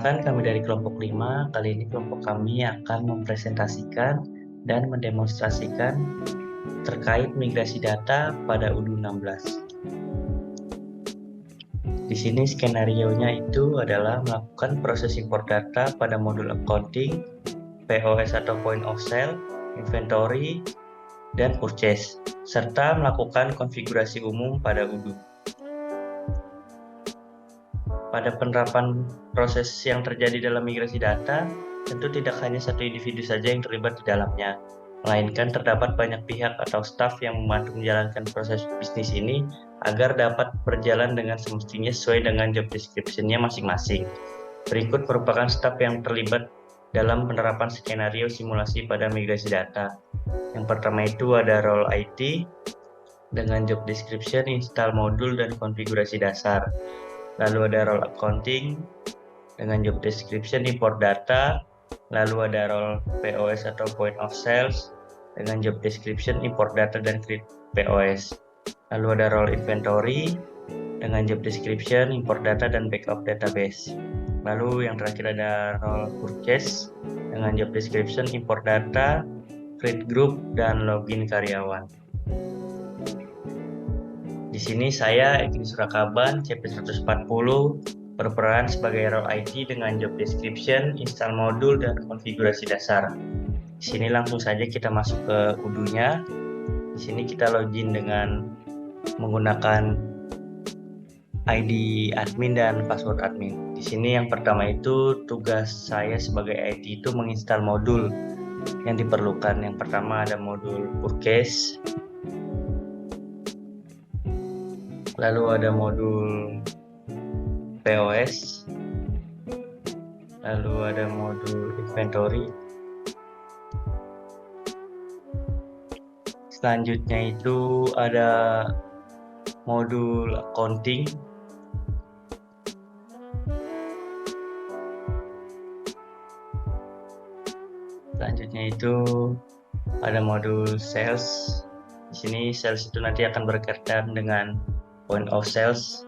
Perkenalkan, kami dari kelompok 5. Kali ini kelompok kami akan mempresentasikan dan mendemonstrasikan terkait migrasi data pada UDU 16. Di sini skenarionya itu adalah melakukan proses import data pada modul accounting, POS atau point of sale, inventory, dan purchase, serta melakukan konfigurasi umum pada UDU. Pada penerapan proses yang terjadi dalam migrasi data, tentu tidak hanya satu individu saja yang terlibat di dalamnya, melainkan terdapat banyak pihak atau staf yang membantu menjalankan proses bisnis ini agar dapat berjalan dengan semestinya sesuai dengan job description-nya masing-masing. Berikut merupakan staf yang terlibat dalam penerapan skenario simulasi pada migrasi data. Yang pertama itu ada role IT dengan job description, install modul, dan konfigurasi dasar. Lalu ada role accounting dengan job description, import data. Lalu ada role POS atau point of sales dengan job description, import data, dan create POS. Lalu ada role inventory dengan job description, import data, dan backup database. Lalu yang terakhir ada role purchase dengan job description, import data, create group, dan login karyawan. Di sini saya, Egin Surakaban, CP140, berperan sebagai role IT dengan job description, install modul, dan konfigurasi dasar. Di sini langsung saja kita masuk ke UDU-nya. Di sini kita login dengan menggunakan ID admin dan password admin. Di sini yang pertama itu tugas saya sebagai IT itu menginstal modul yang diperlukan. Yang pertama ada modul purchase, lalu ada modul POS, lalu ada modul inventory. Selanjutnya itu ada modul accounting, selanjutnya itu ada modul sales. Di sini sales itu nanti akan berkaitan dengan point of sales.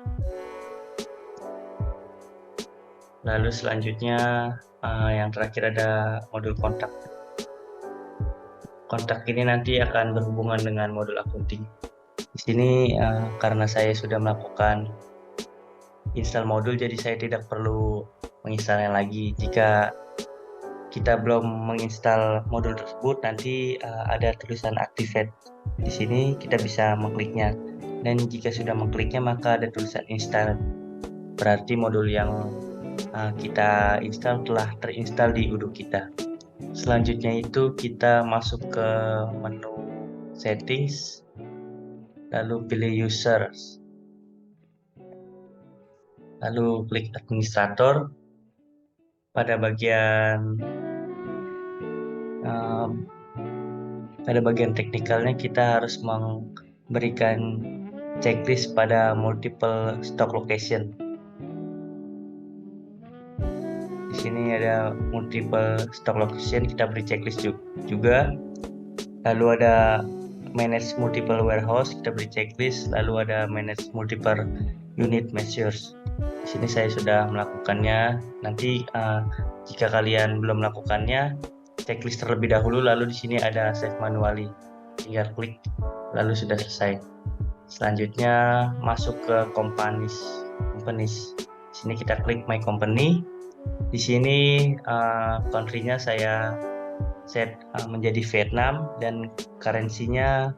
Lalu selanjutnya yang terakhir ada modul kontak. Kontak ini nanti akan berhubungan dengan modul accounting. Di sini karena saya sudah melakukan install modul, jadi saya tidak perlu menginstalnya lagi. Jika kita belum menginstal modul tersebut, nanti ada tulisan activate. Di sini kita bisa mengkliknya. Dan jika sudah mengkliknya, maka ada tulisan install. Berarti modul yang kita install telah terinstall di UDU kita. Selanjutnya itu kita masuk ke menu settings, lalu pilih users, lalu klik administrator. Pada bagian teknikalnya kita harus memberikan checklist pada multiple stock location. Di sini ada multiple stock location, kita beri checklist juga. Lalu ada manage multiple warehouse, kita beri checklist. Lalu ada manage multiple unit measures. Di sini saya sudah melakukannya. Nanti jika kalian belum melakukannya, checklist terlebih dahulu. Lalu di sini ada save manually, tinggal klik, lalu sudah selesai. Selanjutnya masuk ke companies. Di sini kita klik my company. Di sini country-nya saya set menjadi Vietnam dan currency-nya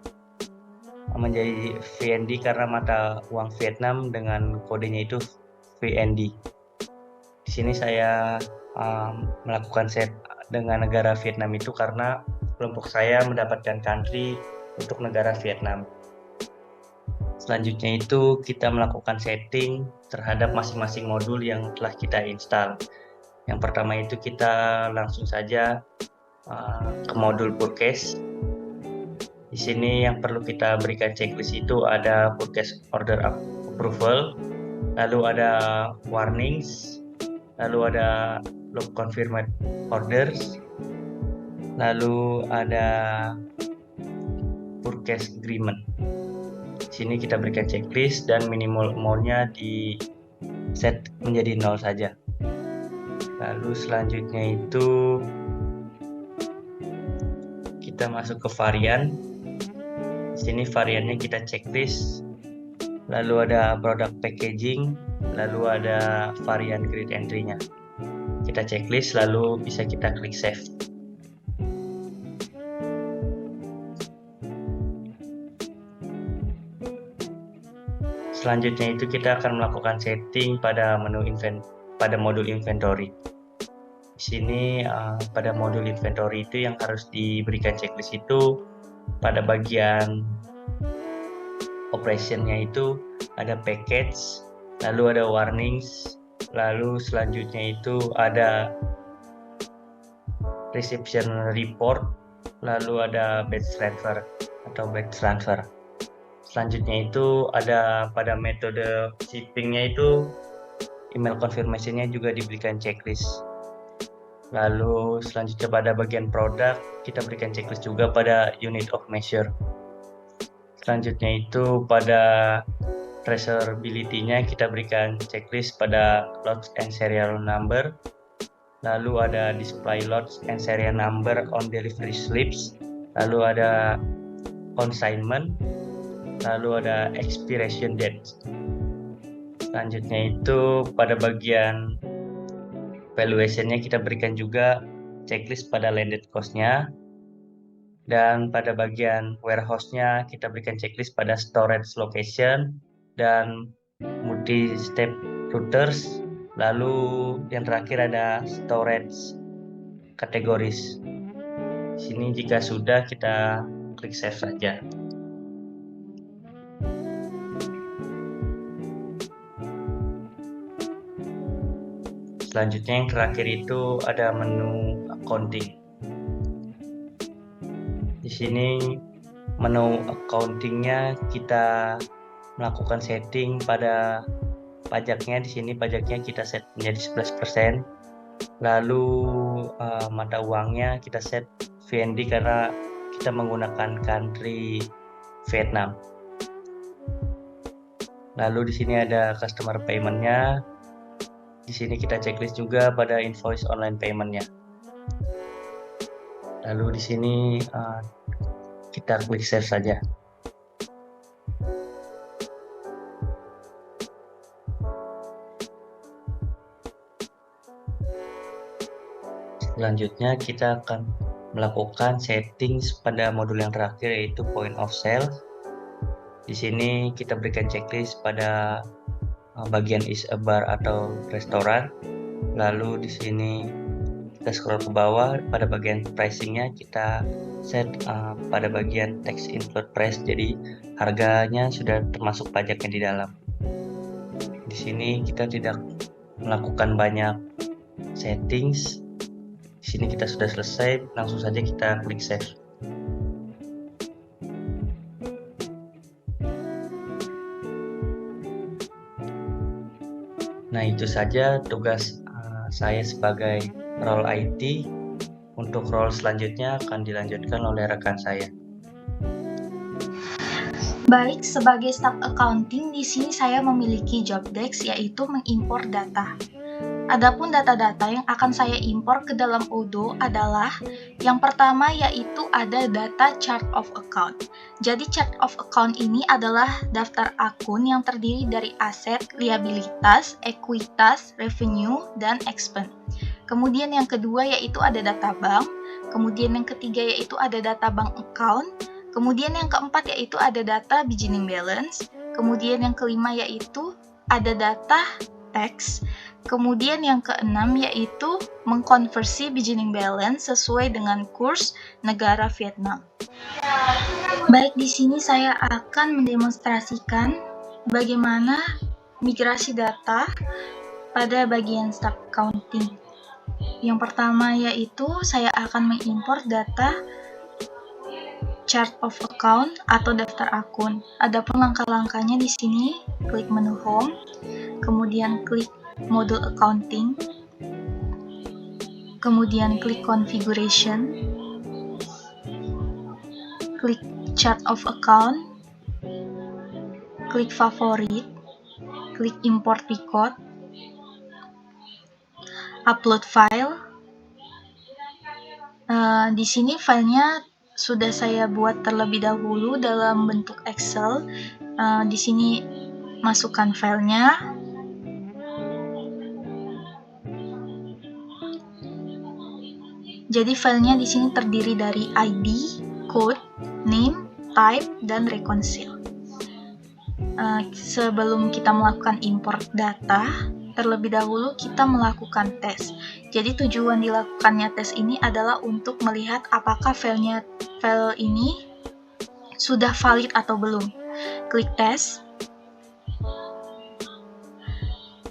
menjadi VND karena mata uang Vietnam dengan kodenya itu VND. Di sini saya melakukan set dengan negara Vietnam itu karena kelompok saya mendapatkan country untuk negara Vietnam. Selanjutnya itu kita melakukan setting terhadap masing-masing modul yang telah kita install. Yang pertama itu kita langsung saja ke modul purchase. Di sini yang perlu kita berikan checklist itu ada purchase order approval, lalu ada warnings, lalu ada log confirmed orders, lalu ada purchase agreement. Di sini kita berikan checklist dan minimal amount-nya di set menjadi 0 saja. Lalu selanjutnya itu kita masuk ke varian. Di sini variannya kita checklist. Lalu ada product packaging, lalu ada varian grid entry-nya. Kita checklist, lalu bisa kita klik save. Selanjutnya itu kita akan melakukan setting pada modul inventory. Di sini pada modul inventory itu yang harus diberikan checklist itu pada bagian operationnya itu ada package, lalu ada warnings, lalu selanjutnya itu ada reception report, lalu ada batch transfer atau batch transfer. Selanjutnya itu ada pada metode shippingnya itu email confirmation-nya juga diberikan checklist. Lalu selanjutnya pada bagian produk kita berikan checklist juga pada unit of measure. Selanjutnya itu pada traceability-nya kita berikan checklist pada lots and serial number. Lalu ada display lots and serial number on delivery slips. Lalu ada consignment. Lalu ada expiration date. Selanjutnya itu pada bagian valuation-nya kita berikan juga checklist pada landed cost-nya. Dan pada bagian warehouse-nya kita berikan checklist pada storage location dan multi-step routers. Lalu yang terakhir ada storage categories. Di sini jika sudah kita klik save saja. Selanjutnya yang terakhir itu ada menu accounting. Di sini menu accountingnya kita melakukan setting pada pajaknya. Di sini pajaknya kita set menjadi 11%. Lalu mata uangnya kita set VND karena kita menggunakan country Vietnam. Lalu di sini ada customer payment-nya. Di sini kita checklist juga pada invoice online payment-nya. Lalu di sini kita klik save saja. Selanjutnya kita akan melakukan settings pada modul yang terakhir yaitu point of sale. Di sini kita berikan checklist pada bagian is a bar atau restoran. Lalu di sini kita scroll ke bawah pada bagian pricingnya kita set pada bagian tax include price, jadi harganya sudah termasuk pajaknya di dalam. Di sini kita tidak melakukan banyak settings. Di sini kita sudah selesai, langsung saja kita klik save. Nah, itu saja tugas saya sebagai role IT. Untuk role selanjutnya akan dilanjutkan oleh rekan saya. Baik, sebagai staff accounting di sini saya memiliki job desk yaitu mengimpor data. Adapun data-data yang akan saya impor ke dalam Odoo adalah yang pertama yaitu ada data chart of account. Jadi chart of account ini adalah daftar akun yang terdiri dari aset, liabilitas, ekuitas, revenue, dan expense. Kemudian yang kedua yaitu ada data bank. Kemudian yang ketiga yaitu ada data bank account. Kemudian yang keempat yaitu ada data beginning balance. Kemudian yang kelima yaitu ada data tax. Kemudian yang keenam yaitu mengkonversi beginning balance sesuai dengan kurs negara Vietnam. Baik, di sini saya akan mendemonstrasikan bagaimana migrasi data pada bagian staff accounting. Yang pertama yaitu saya akan mengimpor data chart of account atau daftar akun. Adapun langkah-langkahnya di sini, klik menu home, kemudian klik modul accounting, kemudian klik configuration, klik chart of account, klik favorit, klik import record. upload file. Di sini filenya sudah saya buat terlebih dahulu dalam bentuk Excel. Di sini masukkan filenya. Jadi filenya di sini terdiri dari ID, code, name, type, dan reconcile. Sebelum kita melakukan import data, terlebih dahulu kita melakukan tes. Jadi tujuan dilakukannya tes ini adalah untuk melihat apakah file ini sudah valid atau belum. Klik tes.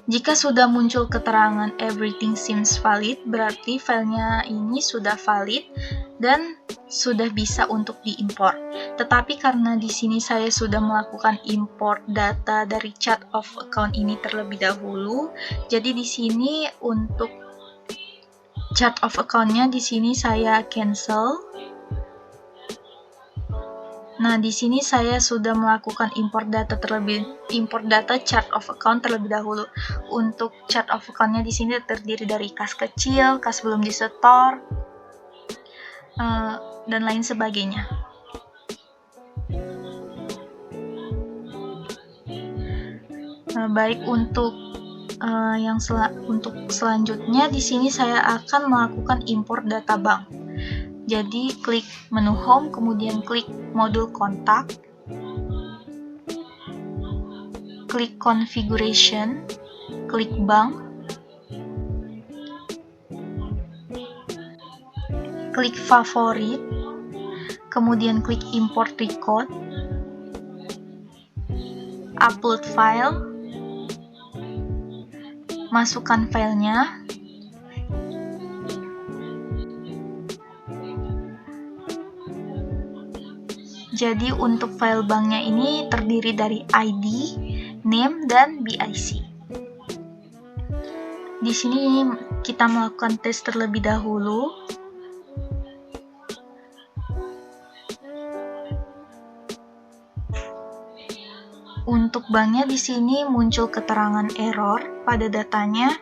Jika sudah muncul keterangan everything seems valid, berarti filenya ini sudah valid dan sudah bisa untuk diimport. Tetapi karena di sini saya sudah melakukan import data dari chart of account ini terlebih dahulu, jadi di sini untuk chart of account-nya di sini saya cancel. Nah, di sini saya sudah melakukan import data chart of account terlebih dahulu. Untuk chart of account-nya di sini terdiri dari kas kecil, kas belum disetor, dan lain sebagainya. Baik, untuk untuk selanjutnya di sini saya akan melakukan import data bank. Jadi klik menu home, kemudian klik modul kontak, klik configuration, klik bank, klik favorit, kemudian klik import record, upload file, masukkan filenya. Jadi untuk file banknya ini terdiri dari ID, name, dan BIC. Di sini kita melakukan tes terlebih dahulu. Untuk banknya di sini muncul keterangan error pada datanya.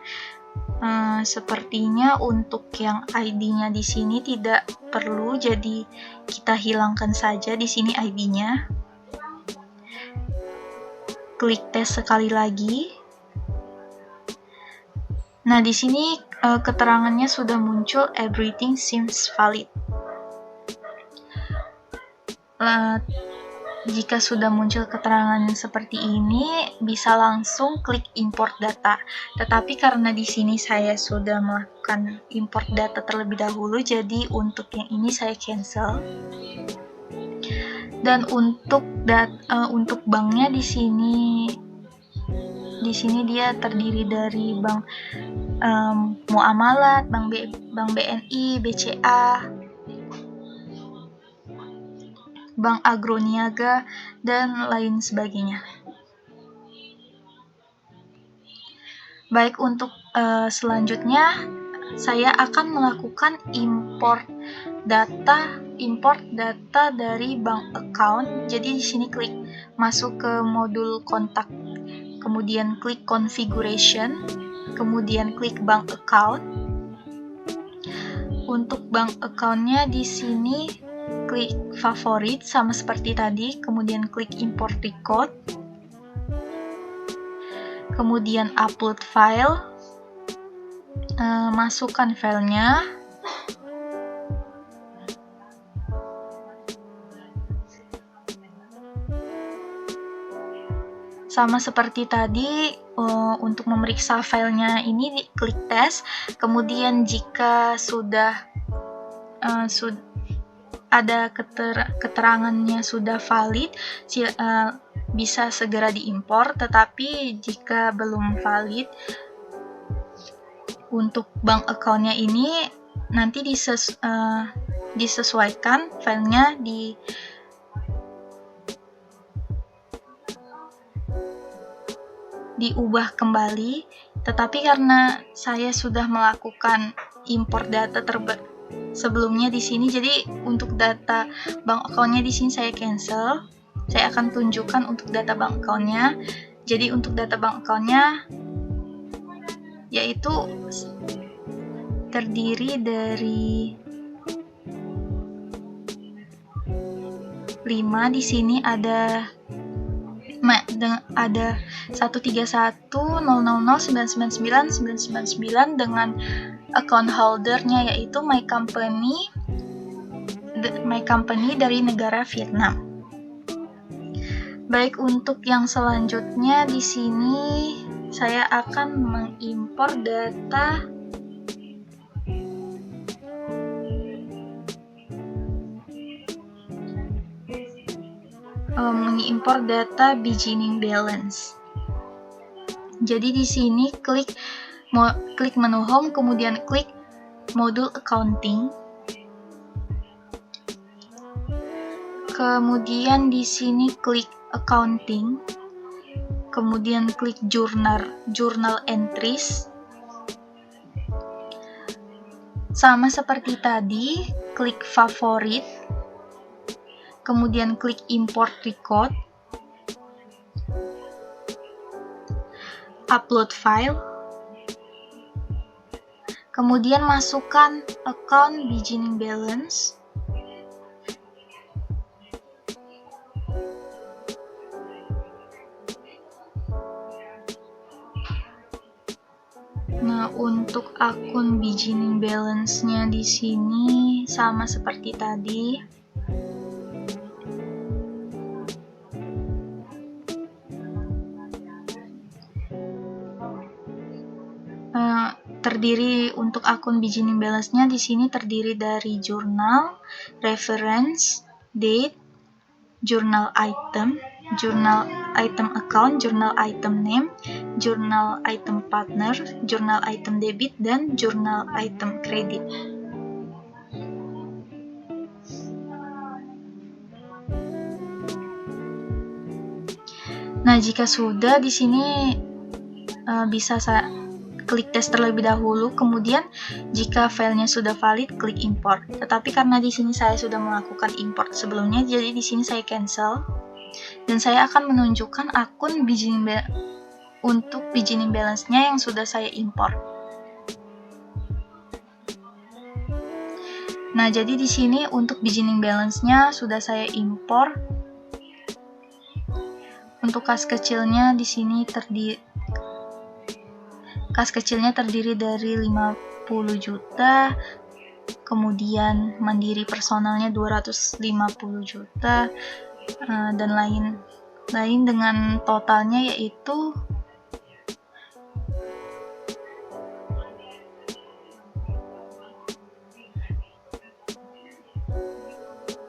Sepertinya untuk yang ID-nya di sini tidak perlu, jadi kita hilangkan saja di sini ID-nya. Klik tes sekali lagi. Nah, di sini keterangannya sudah muncul everything seems valid. Jika sudah muncul keterangan seperti ini, bisa langsung klik import data. Tetapi karena di sini saya sudah melakukan import data terlebih dahulu, jadi untuk yang ini saya cancel. Dan untuk banknya di sini dia terdiri dari bank Muamalat, bank BNI, BCA, Bank Agroniaga, dan lain sebagainya. Baik, untuk selanjutnya saya akan melakukan import data dari bank account. Jadi di sini klik masuk ke modul kontak, kemudian klik configuration, kemudian klik bank account. Untuk bank account-nya di sini klik favorit sama seperti tadi, kemudian klik import record, kemudian upload file, masukkan filenya, sama seperti tadi. Untuk memeriksa filenya ini klik tes, kemudian jika sudah ada keterangannya sudah valid, bisa segera diimpor. Tetapi jika belum valid untuk bank account-nya ini, nanti disesuaikan filenya diubah kembali. Tetapi karena saya sudah melakukan import data sebelumnya di sini, jadi untuk data bank account-nya di sini saya cancel. Saya akan tunjukkan untuk data bank account-nya. Jadi untuk data bank account-nya yaitu terdiri dari 5. Di sini ada 131.000.999.999 dengan account holdernya yaitu My Company dari negara Vietnam. Baik, untuk yang selanjutnya di sini saya akan mengimpor data beginning balance. Jadi di sini klik menu home, kemudian klik modul accounting. Kemudian di sini klik accounting. Kemudian klik journal entries. Sama seperti tadi, klik favorit. Kemudian klik import record, upload file, kemudian masukkan account beginning balance, nah untuk akun beginning balance-nya di sini sama seperti tadi. Untuk akun beginning balance-nya di sini terdiri dari jurnal, reference, date, jurnal item account, jurnal item name, jurnal item partner, jurnal item debit, dan jurnal item kredit. Nah, jika sudah di sini bisa klik tes terlebih dahulu, kemudian jika filenya sudah valid, klik import. Tetapi karena di sini saya sudah melakukan import sebelumnya, jadi di sini saya cancel dan saya akan menunjukkan akun untuk beginning balance-nya yang sudah saya import. Nah, jadi di sini untuk beginning balance-nya sudah saya import. Untuk kas kecilnya di sini kas kecilnya terdiri dari 50 juta, kemudian mandiri personalnya 250 juta, dan lain dengan totalnya yaitu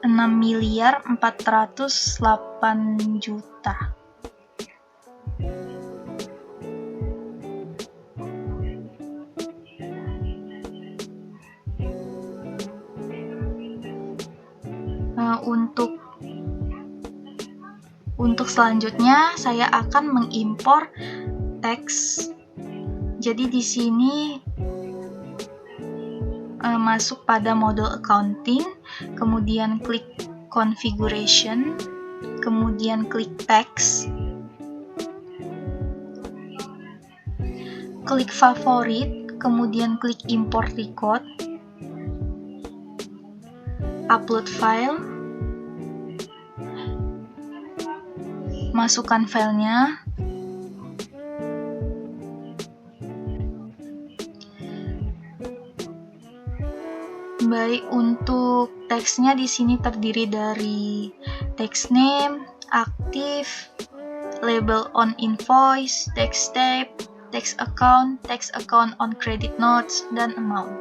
$6.408.000.000. Untuk selanjutnya saya akan mengimpor teks. Jadi di sini masuk pada modul accounting, kemudian klik configuration, kemudian klik text, klik favorit, kemudian klik import record, upload file, masukkan filenya, baik untuk teksnya di sini terdiri dari text name, aktif, label on invoice, text type, text account on credit notes, dan amount.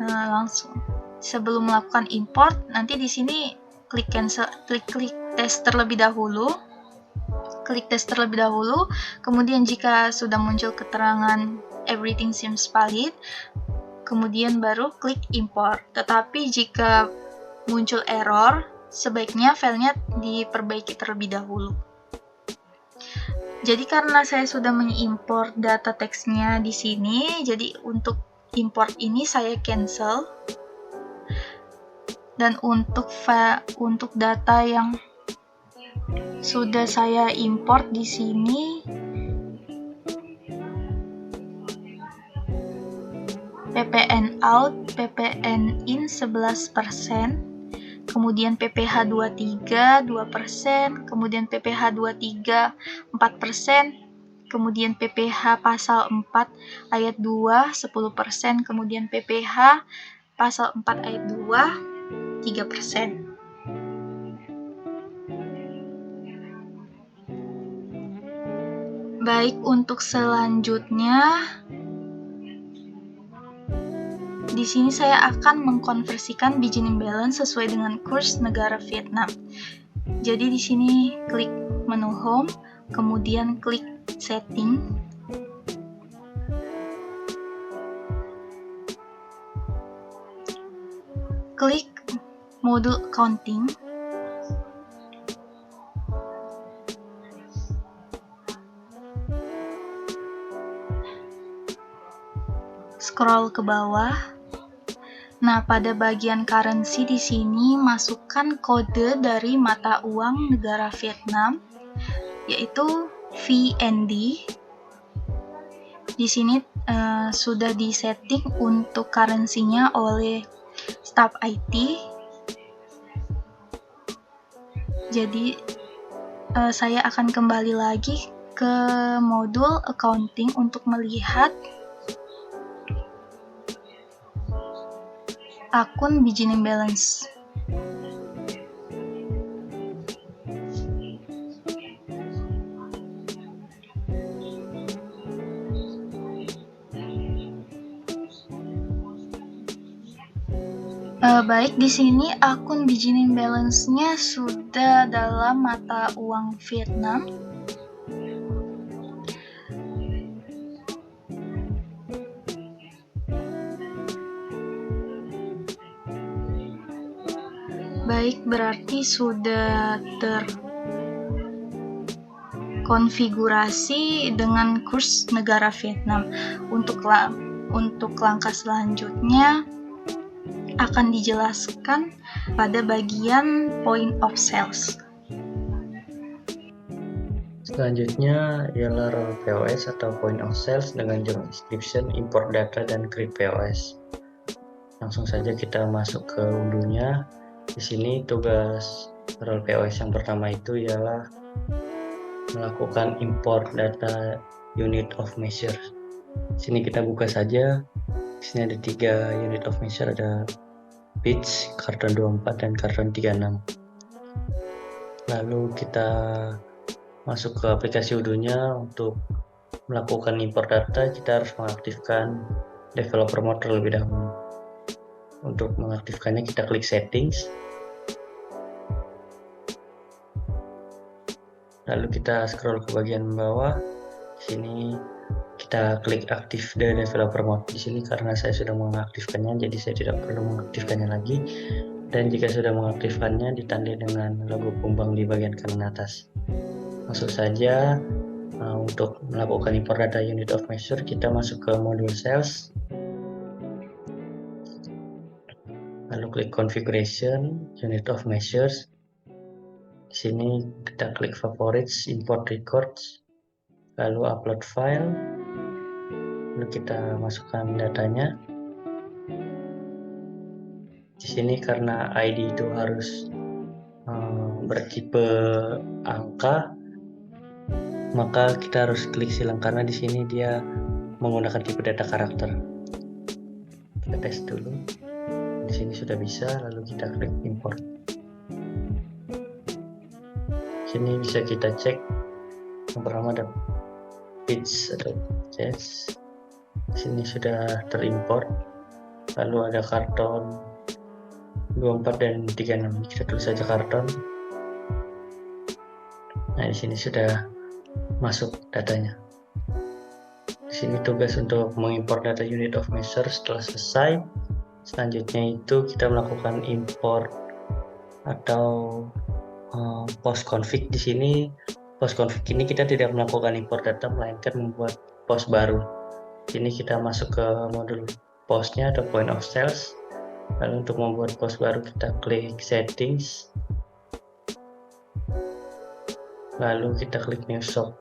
Nah, langsung sebelum melakukan import, nanti di sini klik cancel, klik tes terlebih dahulu. Klik tes terlebih dahulu, kemudian jika sudah muncul keterangan everything seems valid, kemudian baru klik import. Tetapi jika muncul error, sebaiknya filenya diperbaiki terlebih dahulu. Jadi karena saya sudah mengimport data teksnya di sini, jadi untuk import ini saya cancel. Dan untuk data yang sudah saya import di sini, PP PPN out, PPN in 11%, kemudian PPh 23 2%, kemudian PPh 23 4%, kemudian PPh pasal 4 ayat 2 10%, kemudian PPh pasal 4 ayat 2 3%. Baik, untuk selanjutnya di sini saya akan mengkonversikan bridging imbalance sesuai dengan kurs negara Vietnam. Jadi di sini klik menu home, kemudian klik setting. Klik modul accounting. Scroll ke bawah. Nah, pada bagian currency di sini masukkan kode dari mata uang negara Vietnam, yaitu VND. Di sini sudah disetting untuk currency-nya oleh staf IT. Jadi saya akan kembali lagi ke modul accounting untuk melihat akun beginning balance. Baik, di sini akun beginning balance-nya sudah dalam mata uang Vietnam. Baik, berarti sudah terkonfigurasi dengan kurs negara Vietnam. Untuk langkah selanjutnya akan dijelaskan pada bagian point of sales. Selanjutnya ialah role POS atau point of sales dengan job description, import data, dan create POS. Langsung saja kita masuk ke unduhnya. Di sini tugas role POS yang pertama itu ialah melakukan import data unit of measure. Di sini kita buka saja. Di sini ada 3 unit of measure, ada pitch, karton 24, dan karton 36. Lalu kita masuk ke aplikasi Udunya. Untuk melakukan import data, kita harus mengaktifkan developer mode terlebih dahulu. Untuk mengaktifkannya, kita klik settings, lalu kita scroll ke bagian bawah. Di sini kita klik aktif the developer mode. Di sini karena saya sudah mengaktifkannya, jadi saya tidak perlu mengaktifkannya lagi. Dan jika sudah mengaktifkannya, ditandai dengan logo kumbang di bagian kanan atas. Masuk saja. Untuk melakukan import data unit of measure, kita masuk ke modul sales, lalu klik configuration unit of measures. Di sini kita klik favorites, import records, lalu upload file, lalu kita masukkan datanya. Di sini karena ID itu harus bertipe angka, maka kita harus klik silang karena di sini dia menggunakan tipe data karakter. Kita tes dulu. Di sini sudah bisa, lalu kita klik import. Di sini bisa kita cek. Yang pertama ada pitch atau chest. Di sini sudah terimport. Lalu ada karton 24 dan 36. Kita tulis saja karton. Nah, di sini sudah masuk datanya. Di sini tugas untuk mengimport data unit of measure setelah selesai. Selanjutnya itu kita melakukan import atau post config. Di sini post config ini kita tidak melakukan import data, melainkan membuat post baru. Di sini kita masuk ke modul postnya atau point of sales. Lalu untuk membuat post baru kita klik settings, lalu kita klik new shop.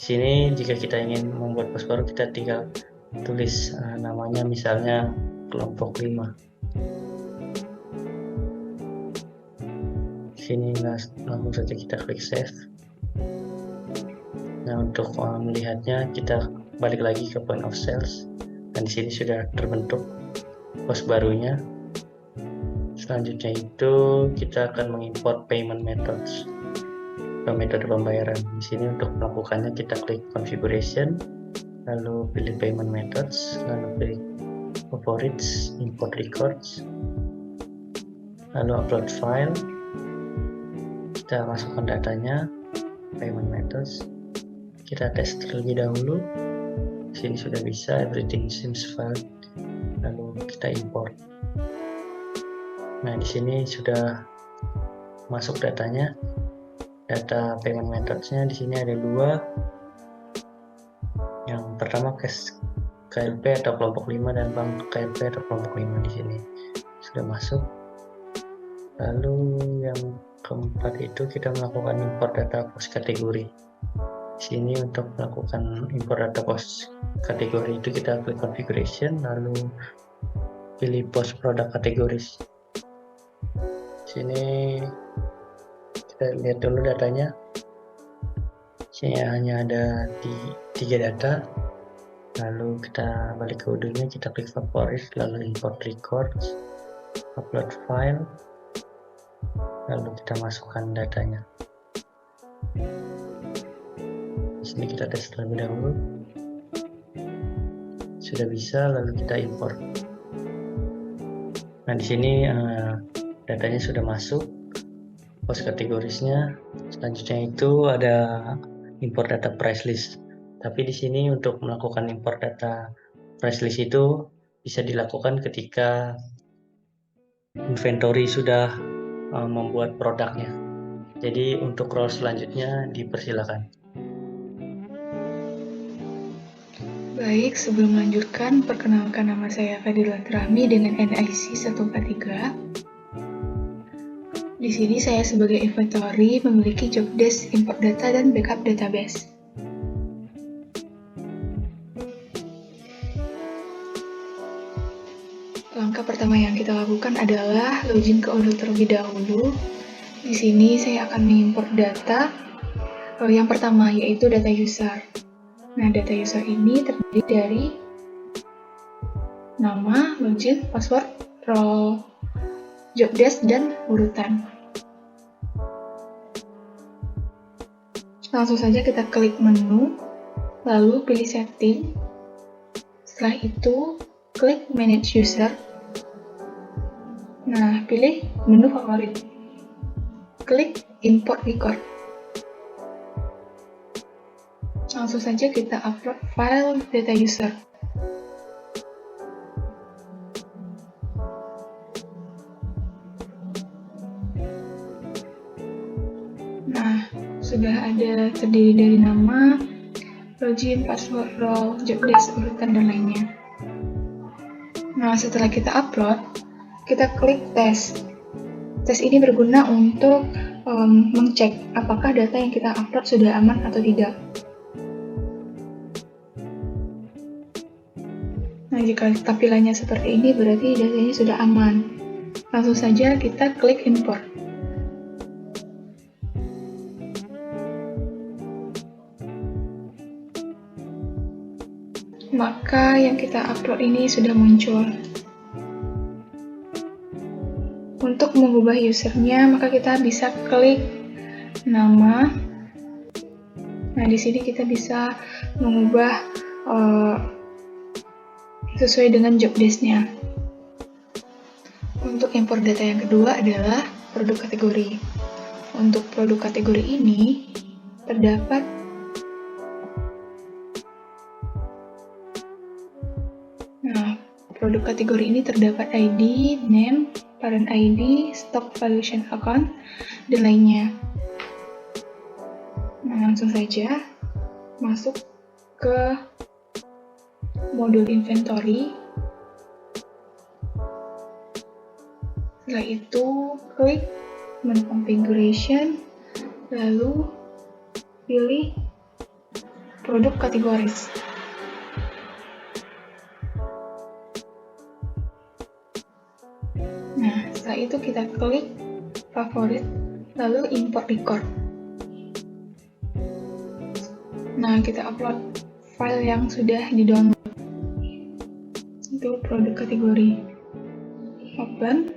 Di sini jika kita ingin membuat pos baru, kita tinggal tulis namanya, misalnya kelompok 5. Di sini langsung saja kita klik save. Nah, untuk melihatnya kita balik lagi ke point of sales, dan di sini sudah terbentuk pos barunya. Selanjutnya itu kita akan mengimport payment methods atau metode pembayaran. Di sini untuk melakukannya kita klik configuration, lalu pilih payment methods, lalu pilih favorites, import records, lalu upload file. Kita masukkan datanya, payment methods. Kita tes terlebih dahulu. Di sini sudah bisa, everything seems fine. Lalu kita import. Nah, di sini sudah masuk datanya. Data payment methods-nya di sini ada 2. Yang pertama KLP atau kelompok 5 dan bank KLP atau kelompok 5 di sini sudah masuk. Lalu yang keempat itu kita melakukan import data pos kategori. Di sini untuk melakukan import data pos kategori itu kita klik configuration, lalu pilih pos product categories. Di sini kita lihat dulu datanya. Di sini hanya ada 3 data. Lalu kita balik ke ujungnya, kita klik favorit, lalu import records, upload file, lalu kita masukkan datanya. Di sini kita tes terlebih dahulu. Sudah bisa, lalu kita import. Nah, di sini datanya sudah masuk, pos kategorisnya. Selanjutnya itu ada import data price list. Tapi di sini untuk melakukan import data price list itu bisa dilakukan ketika inventory sudah membuat produknya. Jadi untuk role selanjutnya dipersilakan. Baik, sebelum melanjutkan, perkenalkan nama saya Fadila Trahmi dengan NIC 143. Di sini saya sebagai inventory memiliki job desk, import data, dan backup database. Langkah pertama yang kita lakukan adalah login ke Odoo terlebih dahulu. Di sini saya akan mengimport data. Yang pertama yaitu data user. Nah, data user ini terdiri dari nama, login, password, role, job desk, dan urutan. Langsung saja kita klik menu, lalu pilih setting. Setelah itu, klik manage user. Nah, pilih menu favorit. Klik import record. Langsung saja kita upload file data user. Nah, sudah ada terdiri dari nama, login, password, role, job desk, urutan, dan lainnya. Nah, setelah kita upload, kita klik tes. Tes ini berguna untuk mengcek apakah data yang kita upload sudah aman atau tidak. Nah, jika tampilannya seperti ini, berarti datanya sudah aman. Langsung saja kita klik import. Maka yang kita upload ini sudah muncul. Untuk mengubah usernya, maka kita bisa klik nama. Nah, di sini kita bisa mengubah sesuai dengan job desk-nya. Untuk import data yang kedua adalah produk kategori. Untuk produk kategori ini terdapat produk kategori ini terdapat ID, name, parent ID, stock valuation account, dan lainnya. Nah, langsung saja masuk ke modul inventory. Setelah itu, klik menu configuration, lalu pilih produk kategoris. Nah, setelah itu kita klik favorit, lalu import record. Nah, kita upload file yang sudah di-download. Itu produk kategori. Open.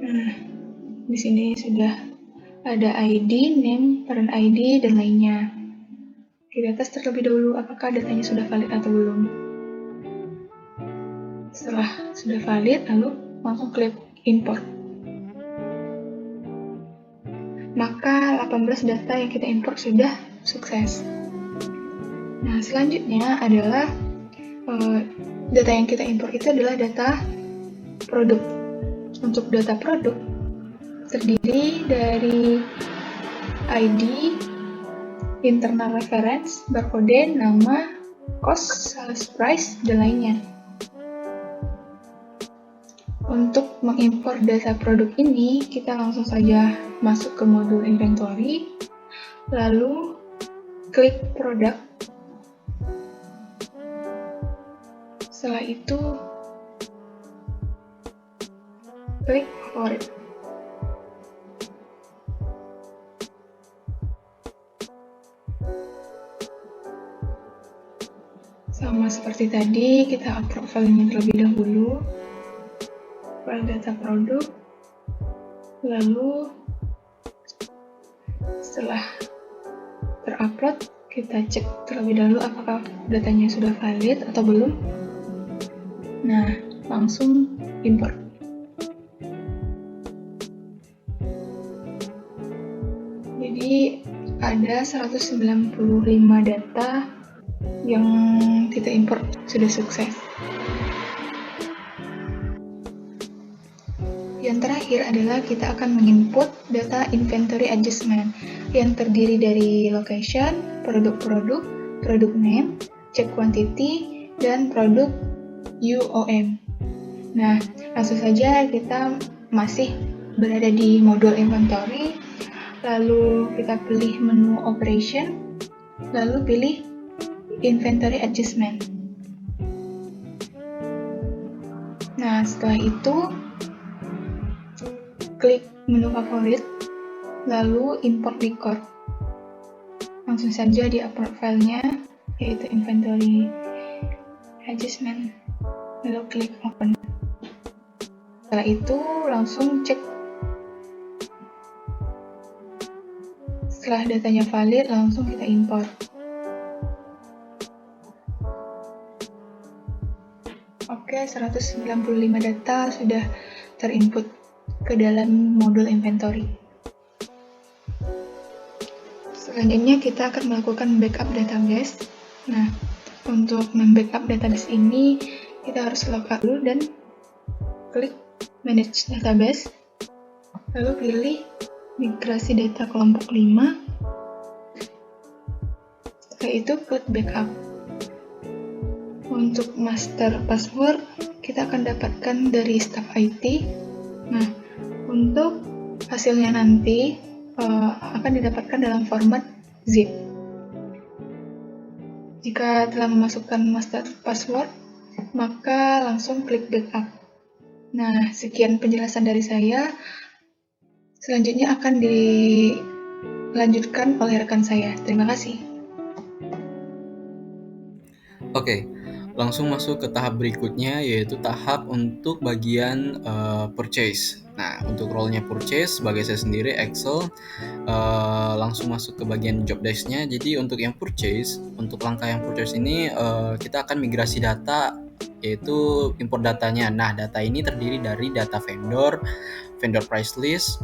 Nah, di sini sudah ada ID, name, parent ID, dan lainnya. Kita tes terlebih dahulu apakah datanya sudah valid atau belum. Setelah sudah valid, lalu langsung klik import. Maka 18 data yang kita import sudah sukses. Nah, selanjutnya adalah data yang kita import itu adalah data produk. Untuk data produk terdiri dari ID, internal reference, barcode, nama, cost, sales price, dan lainnya. Untuk mengimpor data produk ini, kita langsung saja masuk ke modul inventory, lalu klik produk. Setelah itu, klik favorit. Sama seperti tadi, kita upload filenya terlebih dahulu, file data produk, lalu setelah terupload, kita cek terlebih dahulu apakah datanya sudah valid atau belum. Nah, langsung import. Jadi ada 195 data yang kita import sudah sukses. Yang terakhir adalah kita akan menginput data inventory adjustment yang terdiri dari location, produk-produk, produk name, check quantity, dan produk UOM. Nah, langsung saja kita masih berada di modul inventory, lalu kita pilih menu operation, lalu pilih inventory adjustment. Nah, setelah itu klik menu favorit, lalu import record. Langsung saja di-upload filenya, yaitu inventory adjustment, lalu klik open. Setelah itu langsung cek. Setelah datanya valid, langsung kita import. Oke, 195 data sudah terinput ke dalam modul inventory. Selanjutnya kita akan melakukan backup database. Nah, untuk membackup database ini kita harus logout dulu dan klik manage database, lalu pilih migrasi data kelompok 5. Setelah itu klik backup. Untuk master password kita akan dapatkan dari staff IT. Nah, untuk hasilnya nanti akan didapatkan dalam format zip. Jika telah memasukkan master password, maka langsung klik backup. Nah, sekian penjelasan dari saya. Selanjutnya akan dilanjutkan oleh rekan saya. Terima kasih. Oke, langsung masuk ke tahap berikutnya, yaitu tahap untuk bagian purchase. Nah, untuk role-nya purchase, sebagai saya sendiri Excel, langsung masuk ke bagian job desk-nya. Jadi untuk yang purchase, untuk langkah yang purchase ini kita akan migrasi data, yaitu import datanya. Nah, data ini terdiri dari data vendor price list,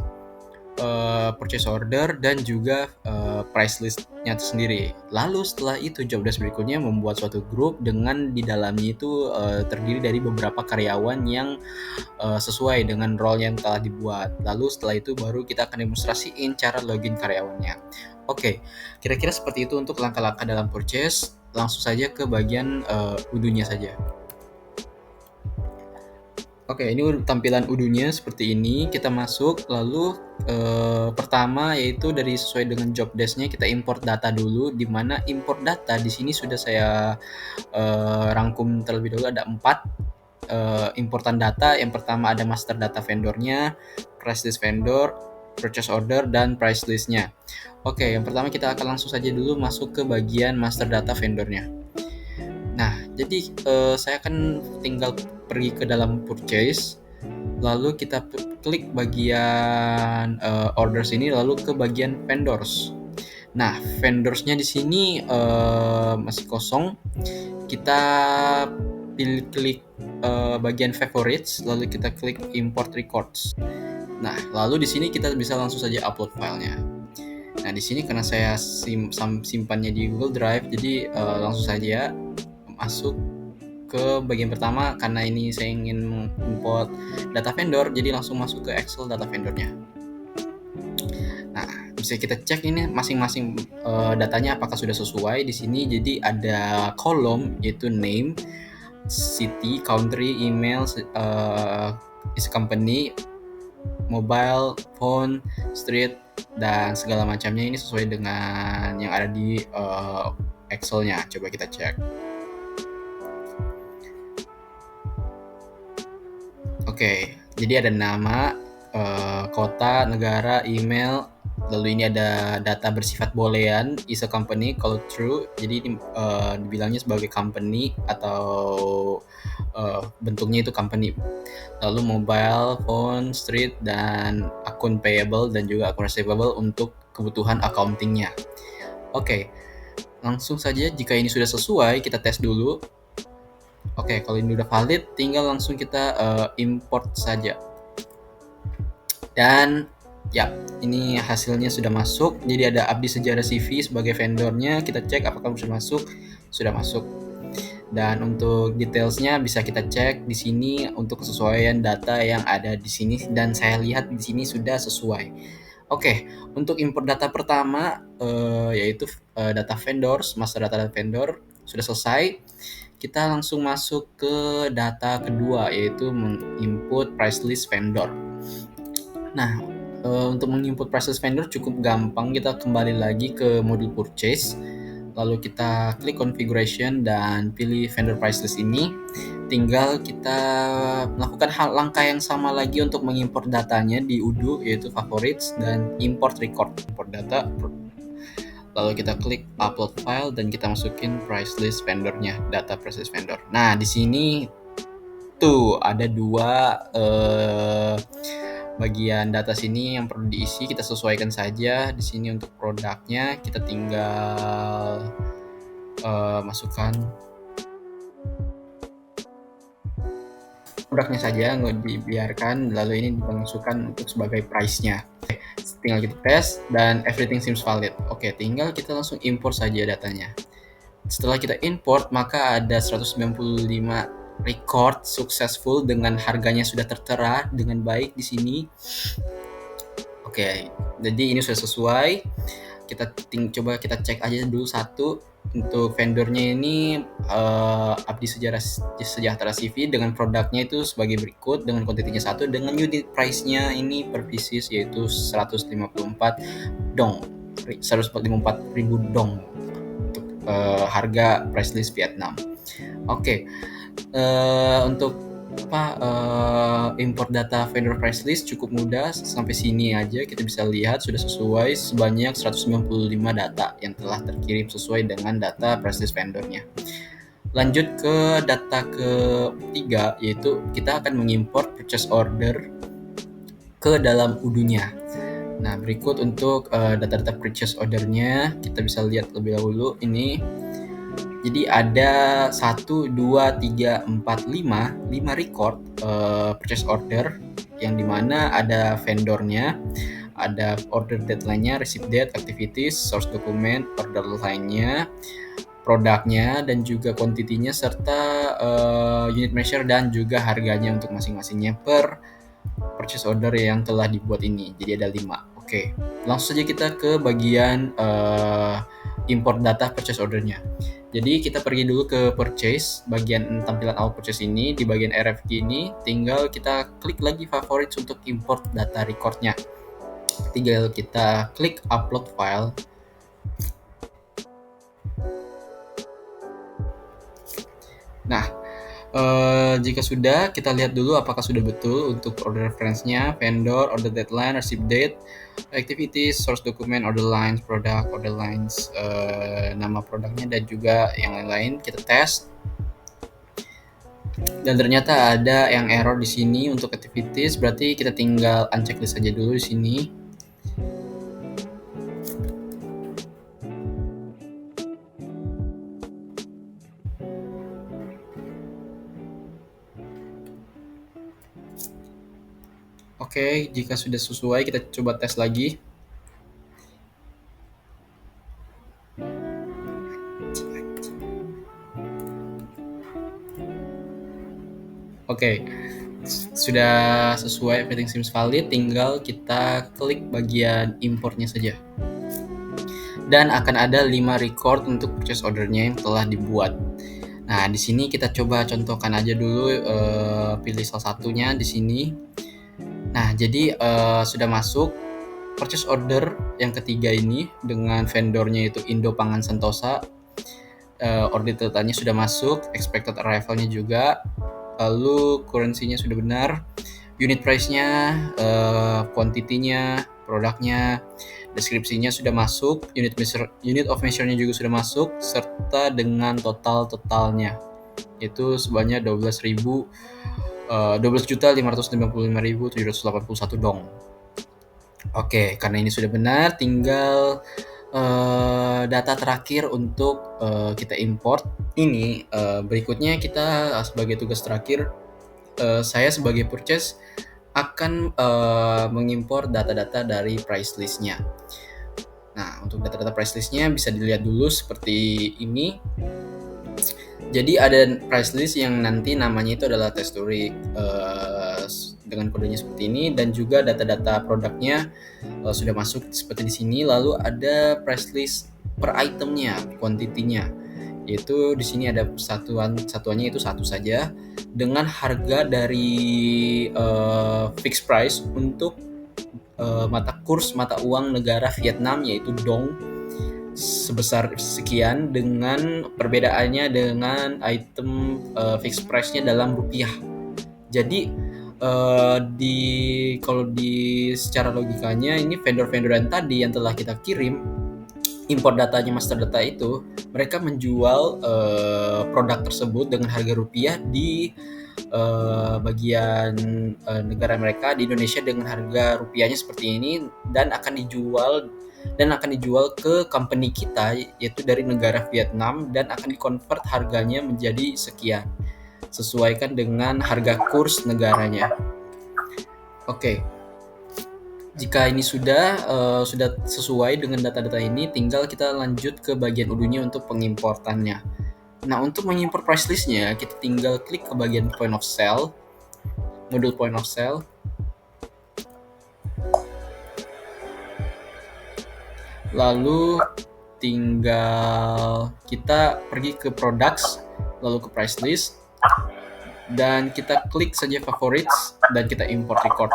purchase order, dan juga price list-nya sendiri. Lalu setelah itu job desk berikutnya membuat suatu grup dengan di dalamnya itu terdiri dari beberapa karyawan yang sesuai dengan role yang telah dibuat. Lalu setelah itu baru kita akan demonstrasiin cara login karyawannya. Oke, kira-kira seperti itu untuk langkah-langkah dalam purchase. Langsung saja ke bagian udunya saja. Oke, ini tampilan udunya seperti ini. Kita masuk, lalu pertama yaitu dari sesuai dengan job desk-nya kita import data dulu. Di mana import data di sini sudah saya rangkum terlebih dahulu, ada 4 importan data. Yang pertama ada master data vendornya, price list vendor, purchase order, dan price list-nya. Oke, yang pertama kita akan langsung saja dulu masuk ke bagian master data vendornya. Nah, jadi saya akan tinggal pergi ke dalam purchase, lalu kita klik bagian orders ini, lalu ke bagian vendors. Nah, vendorsnya di sini masih kosong. Kita klik bagian favorites, lalu kita klik import records. Nah, lalu di sini kita bisa langsung saja upload filenya. Nah, di sini karena saya simpannya di Google Drive, jadi langsung saja masuk ke bagian pertama. Karena ini saya ingin import data vendor, jadi langsung masuk ke Excel data vendornya. Nah, bisa kita cek ini masing-masing datanya apakah sudah sesuai di sini. Jadi ada kolom yaitu name, city, country, email, is company, mobile, phone, street, dan segala macamnya. Ini sesuai dengan yang ada di Excel-nya. Coba kita cek. Oke, jadi ada nama, kota, negara, email, lalu ini ada data bersifat boolean, is a company kalau true, jadi ini dibilangnya sebagai company atau bentuknya itu company. Lalu mobile, phone, street, dan akun payable dan juga akun receivable untuk kebutuhan accountingnya. Oke, langsung saja jika ini sudah sesuai kita tes dulu. Oke, kalau ini udah valid, tinggal langsung kita import saja. Dan ya, ini hasilnya sudah masuk. Jadi ada Abdi Sejarah CV sebagai vendornya. Kita cek apakah sudah masuk. Sudah masuk. Dan untuk detailsnya bisa kita cek di sini untuk kesesuaian data yang ada di sini, dan saya lihat di sini sudah sesuai. Oke, untuk import data pertama yaitu data vendors, master data vendor sudah selesai. Kita langsung masuk ke data kedua yaitu menginput price list vendor. Nah, untuk menginput price list vendor cukup gampang. Kita kembali lagi ke modul purchase, lalu kita klik configuration dan pilih vendor price list ini. Tinggal kita melakukan langkah yang sama lagi untuk mengimport datanya di Udo, yaitu favorites dan import record. Import data, lalu kita klik upload file dan kita masukin price list vendornya, data price list vendor. Nah, di sini tuh ada 2 bagian data sini yang perlu diisi. Kita sesuaikan saja. Di sini untuk produknya kita tinggal masukkan produknya saja, nggak dibiarkan. Lalu ini dimasukkan untuk sebagai price-nya. Oke, tinggal kita tes dan everything seems valid. Oke, tinggal kita langsung import saja datanya. Setelah kita import, maka ada 195 record successful dengan harganya sudah tertera dengan baik di sini. Oke, jadi ini sudah sesuai. Kita coba kita cek aja dulu satu. Untuk vendornya ini Abdi Sejahtera CV dengan produknya itu sebagai berikut, dengan kuantitinya 1, dengan unit price-nya ini per pieces yaitu 154 dong, 154.000 dong untuk harga price list Vietnam. Oke, untuk import data vendor price list cukup mudah. Sampai sini aja kita bisa lihat sudah sesuai sebanyak 195 data yang telah terkirim sesuai dengan data price list vendornya. Lanjut ke data ketiga, yaitu kita akan mengimport purchase order ke dalam Udo-nya. Nah, berikut untuk data-data purchase ordernya kita bisa lihat lebih dahulu ini. Jadi ada 1, 2, 3, 4, 5 record purchase order yang dimana ada vendornya, ada order deadline-nya, receipt date, activities, source document, order line-nya, produknya, dan juga quantity-nya, serta unit measure dan juga harganya untuk masing-masingnya per purchase order yang telah dibuat ini. Jadi ada 5. Oke, langsung saja kita ke bagian import data purchase ordernya. Jadi kita pergi dulu ke purchase, bagian tampilan awal purchase ini, di bagian RFQ ini tinggal kita klik lagi favorites untuk import data recordnya. Tinggal kita klik upload file. Nah, jika sudah, kita lihat dulu apakah sudah betul untuk order reference-nya, vendor, order deadline, receipt date, activities, source document, order lines, product, order lines, nama produknya, dan juga yang lain-lain. Kita tes. Dan ternyata ada yang error di sini untuk activities, berarti kita tinggal unchecklist saja dulu di sini. Oke, jika sudah sesuai, kita coba tes lagi. Oke, sudah sesuai, everything seems valid, tinggal kita klik bagian importnya saja. Dan akan ada 5 record untuk purchase ordernya yang telah dibuat. Nah, di sini kita coba contohkan aja dulu, pilih salah satunya di sini. Nah, jadi sudah masuk purchase order yang ketiga ini dengan vendornya itu Indo Pangan Sentosa. Order totalnya sudah masuk, expected arrival-nya juga, lalu currency-nya sudah benar, unit price-nya, quantity-nya, produknya, deskripsinya sudah masuk, unit of measure-nya juga sudah masuk, serta dengan totalnya itu sebanyak 12.555.781 dong. Oke, karena ini sudah benar, tinggal data terakhir untuk kita import. Ini berikutnya kita sebagai tugas terakhir, saya sebagai purchase akan mengimpor data-data dari price list-nya. Nah, untuk data-data price list-nya bisa dilihat dulu seperti ini. Jadi ada price list yang nanti namanya itu adalah testorik dengan kodenya seperti ini, dan juga data-data produknya sudah masuk seperti di sini. Lalu ada price list per itemnya, quantity-nya, yaitu di sini ada satuannya itu satu saja dengan harga dari fixed price untuk mata uang negara Vietnam yaitu dong sebesar sekian, dengan perbedaannya dengan item fixed price-nya dalam rupiah. Jadi kalau secara logikanya ini vendor-vendor yang tadi yang telah kita kirim import datanya, master data itu, mereka menjual produk tersebut dengan harga rupiah di bagian negara mereka di Indonesia dengan harga rupiahnya seperti ini, dan akan dijual ke company kita yaitu dari negara Vietnam, dan akan dikonvert harganya menjadi sekian sesuaikan dengan harga kurs negaranya. Oke. Jika ini sudah sesuai dengan data-data ini, tinggal kita lanjut ke bagian udunya untuk pengimportannya. Nah, untuk mengimport price list-nya, kita tinggal klik ke bagian point of sale, modul point of sale. Lalu tinggal kita pergi ke products, lalu ke price list, dan kita klik saja favorites, dan kita import record.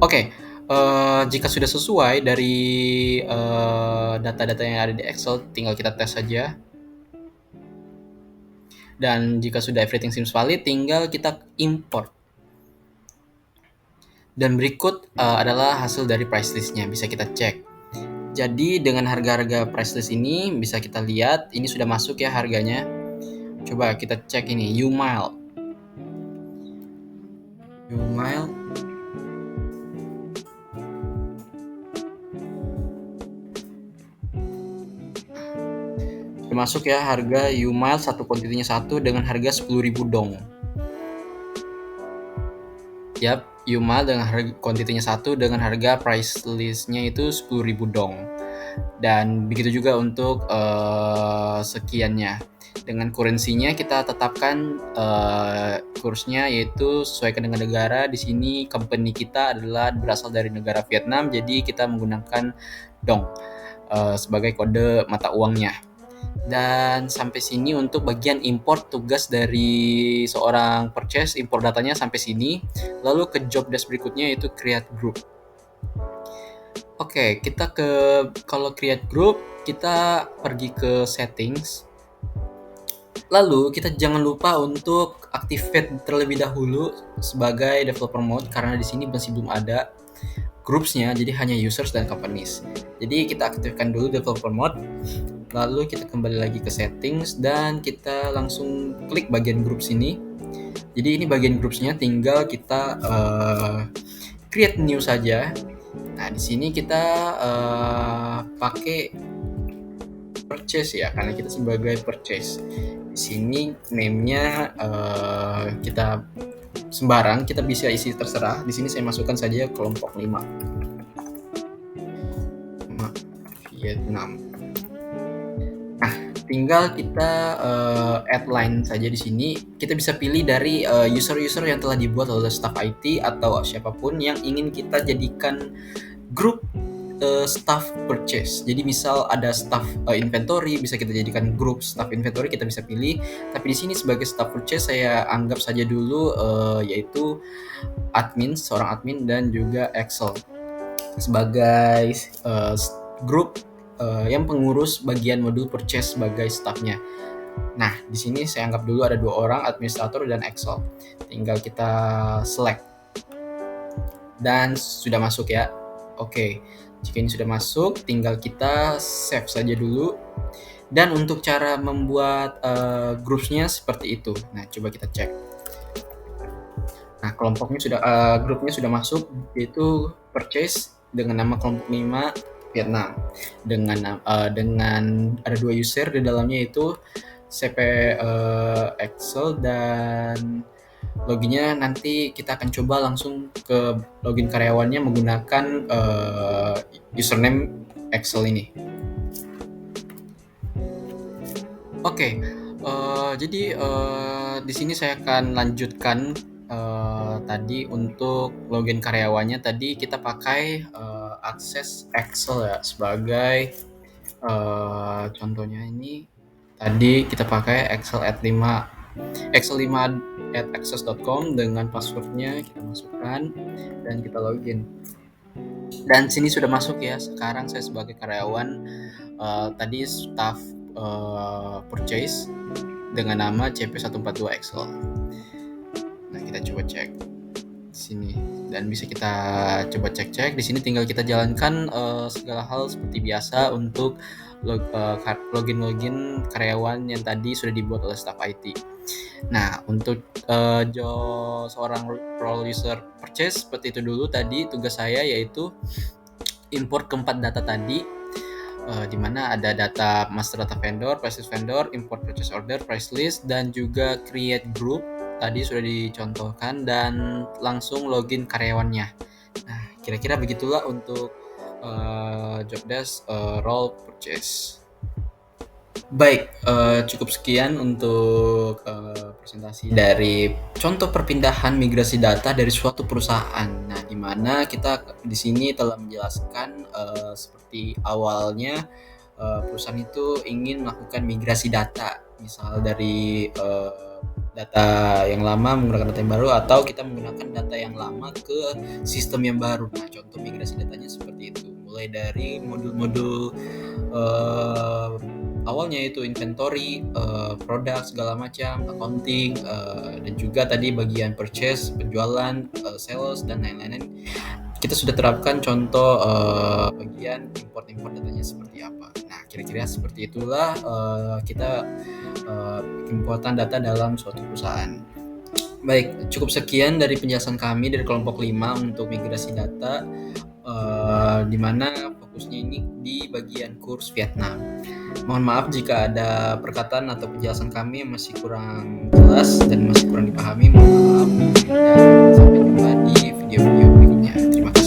Oke, jika sudah sesuai dari data-data yang ada di Excel, tinggal kita tes saja. Dan jika sudah everything seems valid, tinggal kita import. Dan berikut adalah hasil dari price list-nya, bisa kita cek. Jadi dengan harga-harga price list ini bisa kita lihat, ini sudah masuk ya harganya. Coba kita cek ini, U-Mile. Masuk ya harga U-Mile satu kuantitinya 1 dengan harga 10.000 dong. Yap, U-Mile dengan harga kuantitinya 1 dengan harga price list-nya itu 10.000 dong. Dan begitu juga untuk sekiannya. Dengan kurensinya kita tetapkan kursnya, yaitu sesuaikan dengan negara. Di sini company kita adalah berasal dari negara Vietnam, jadi kita menggunakan dong sebagai kode mata uangnya. Dan sampai sini untuk bagian import, tugas dari seorang purchase, import datanya sampai sini. Lalu ke job desk berikutnya, yaitu create group. Oke, kalau create group, kita pergi ke settings. Lalu kita jangan lupa untuk activate terlebih dahulu sebagai developer mode, karena di sini masih belum ada groupsnya, jadi hanya users dan companies. Jadi kita aktifkan dulu developer mode, lalu kita kembali lagi ke settings dan kita langsung klik bagian groups ini. Jadi ini bagian groupsnya, tinggal kita create new saja. Nah, di sini kita pakai purchase ya, karena kita sebagai purchase. Di sini name-nya kita sembarang, kita bisa isi terserah. Di sini saya masukkan saja kelompok 5 Vietnam. Nah, tinggal kita add line saja di sini. Kita bisa pilih dari user-user yang telah dibuat oleh staff IT atau siapapun yang ingin kita jadikan grup staff purchase. Jadi misal ada staff inventory, bisa kita jadikan grup staff inventory, kita bisa pilih. Tapi di sini sebagai staff purchase saya anggap saja dulu yaitu admin, seorang admin, dan juga Excel sebagai grup yang pengurus bagian modul purchase sebagai staffnya. Nah, di sini saya anggap dulu ada 2 orang, administrator dan Excel. Tinggal kita select. Dan sudah masuk ya. Oke. Jika ini sudah masuk, tinggal kita save saja dulu. Dan untuk cara membuat groupsnya seperti itu. Nah, coba kita cek. Nah, grupnya sudah masuk, yaitu purchase dengan nama kelompok 5 Vietnam. Dengan ada 2 user di dalamnya, yaitu CP Excel, dan loginnya nanti kita akan coba langsung ke login karyawannya menggunakan username Excel ini. Oke, jadi di sini saya akan lanjutkan tadi untuk login karyawannya. Tadi kita pakai akses Excel ya sebagai contohnya ini. Tadi kita pakai Excel 5@access.com dengan passwordnya kita masukkan dan kita login. Dan sini sudah masuk ya. Sekarang saya sebagai karyawan tadi staff purchase dengan nama CP142 Excel. Nah, kita coba cek di sini dan bisa kita coba cek. Di sini tinggal kita jalankan segala hal seperti biasa untuk login karyawan yang tadi sudah dibuat oleh staff IT. Nah, untuk seorang role user purchase seperti itu dulu. Tadi tugas saya yaitu import keempat data tadi, di mana ada data master data vendor, price list vendor, import purchase order, price list, dan juga create group tadi sudah dicontohkan, dan langsung login karyawannya. Nah, kira-kira begitulah untuk job desk role purchase. Baik, cukup sekian untuk presentasi dari contoh perpindahan migrasi data dari suatu perusahaan. Nah, di mana kita di sini telah menjelaskan seperti awalnya perusahaan itu ingin melakukan migrasi data, misal dari data yang lama menggunakan data yang baru, atau kita menggunakan data yang lama ke sistem yang baru. Nah, contoh migrasi datanya seperti itu, mulai dari modul-modul awalnya itu inventory, produk segala macam, accounting, dan juga tadi bagian purchase, penjualan, sales, dan lain-lain. Kita sudah terapkan contoh bagian import datanya seperti apa. Nah, kira-kira seperti itulah kita importan data dalam suatu perusahaan. Baik, cukup sekian dari penjelasan kami dari kelompok 5 untuk migrasi data, di mana fokusnya ini di bagian kurs Vietnam. Mohon maaf jika ada perkataan atau penjelasan kami yang masih kurang jelas dan masih kurang dipahami. Mohon maaf, dan sampai jumpa di video-video berikutnya. Terima kasih.